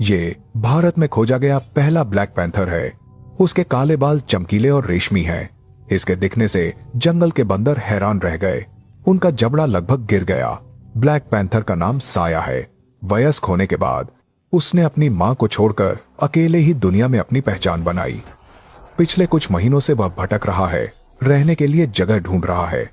ये भारत में खोजा गया पहला ब्लैक पैंथर है। उसके काले बाल चमकीले और रेशमी हैं। इसके दिखने से जंगल के बंदर हैरान रह गए। उनका जबड़ा लगभग गिर गया। ब्लैक पैंथर का नाम साया है। वयस्क होने के बाद उसने अपनी मां को छोड़कर अकेले ही दुनिया में अपनी पहचान बनाई। पिछले कुछ महीनों से वह भटक रहा है, रहने के लिए जगह ढूंढ रहा है।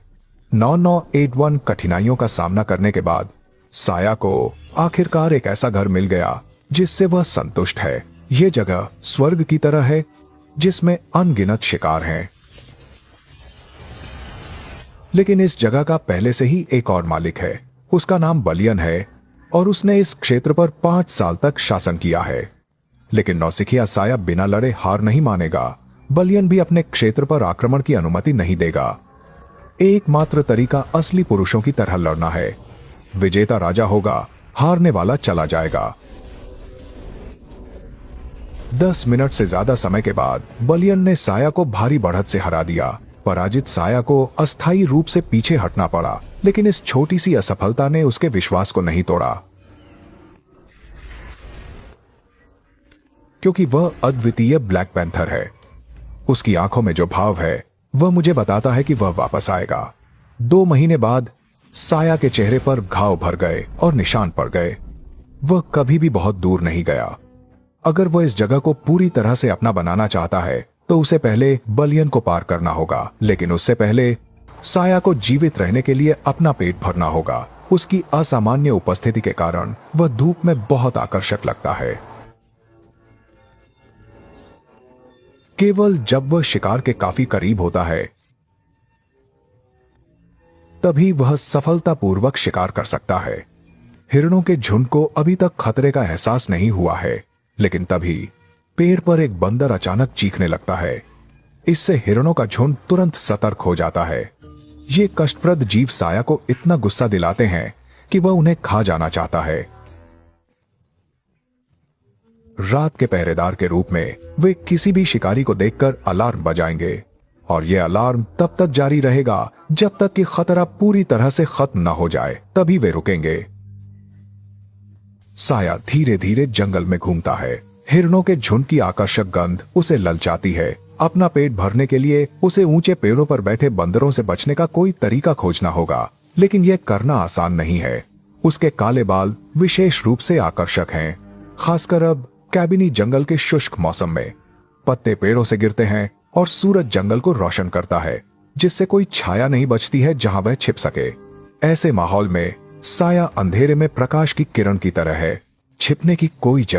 9981 कठिनाइयों का सामना करने के बाद साया को आखिरकार एक ऐसा घर मिल गया जिससे वह संतुष्ट है। यह जगह स्वर्ग की तरह है जिसमें अनगिनत शिकार हैं। लेकिन इस जगह का पहले से ही एक और मालिक है। उसका नाम बलियन है और उसने इस क्षेत्र पर 5 साल तक शासन किया है। लेकिन नौसिखिया साया बिना लड़े हार नहीं मानेगा। बलियन भी अपने क्षेत्र पर आक्रमण की अनुमति नहीं देगा। एकमात्र तरीका असली पुरुषों की तरह लड़ना है। विजेता राजा होगा, हारने वाला चला जाएगा। 10 मिनट से ज्यादा समय के बाद बलियन ने साया को भारी बढ़त से हरा दिया। पराजित साया को अस्थायी रूप से पीछे हटना पड़ा, लेकिन इस छोटी सी असफलता ने उसके विश्वास को नहीं तोड़ा, क्योंकि वह अद्वितीय ब्लैक पैंथर है। उसकी आंखों में जो भाव है वह मुझे बताता है कि वह वापस आएगा। 2 महीने बाद साया के चेहरे पर घाव भर गए और निशान पड़ गए। वह कभी भी बहुत दूर नहीं गया। अगर वह इस जगह को पूरी तरह से अपना बनाना चाहता है तो उसे पहले बलियन को पार करना होगा। लेकिन उससे पहले साया को जीवित रहने के लिए अपना पेट भरना होगा। उसकी असामान्य उपस्थिति के कारण वह धूप में बहुत आकर्षक लगता है। केवल जब वह शिकार के काफी करीब होता है तभी वह सफलतापूर्वक शिकार कर सकता है। हिरणों के झुंड को अभी तक खतरे का एहसास नहीं हुआ है, लेकिन तभी पेड़ पर एक बंदर अचानक चीखने लगता है। इससे हिरणों का झुंड तुरंत सतर्क हो जाता है। ये कष्टप्रद जीव साया को इतना गुस्सा दिलाते हैं कि वह उन्हें खा जाना चाहता है। रात के पहरेदार के रूप में वे किसी भी शिकारी को देखकर अलार्म बजाएंगे और यह अलार्म तब तक जारी रहेगा जब तक कि खतरा पूरी तरह से खत्म न हो जाए, तभी वे रुकेंगे। साया धीरे धीरे जंगल में घूमता है। हिरणों के झुंड की आकर्षक गंध उसे ललचाती है। अपना पेट भरने के लिए उसे ऊंचे पेड़ों पर बैठे बंदरों से बचने का कोई तरीका खोजना होगा, लेकिन यह करना आसान नहीं है। उसके काले बाल विशेष रूप से आकर्षक हैं, खासकर अब कैबिनी जंगल के शुष्क मौसम में। पत्ते पेड़ों से गिरते हैं और सूरज जंगल को रोशन करता है, जिससे कोई छाया नहीं बचती है जहां वह छिप सके। ऐसे माहौल में साया अंधेरे में प्रकाश की किरण की तरह है। छिपने की कोई जगह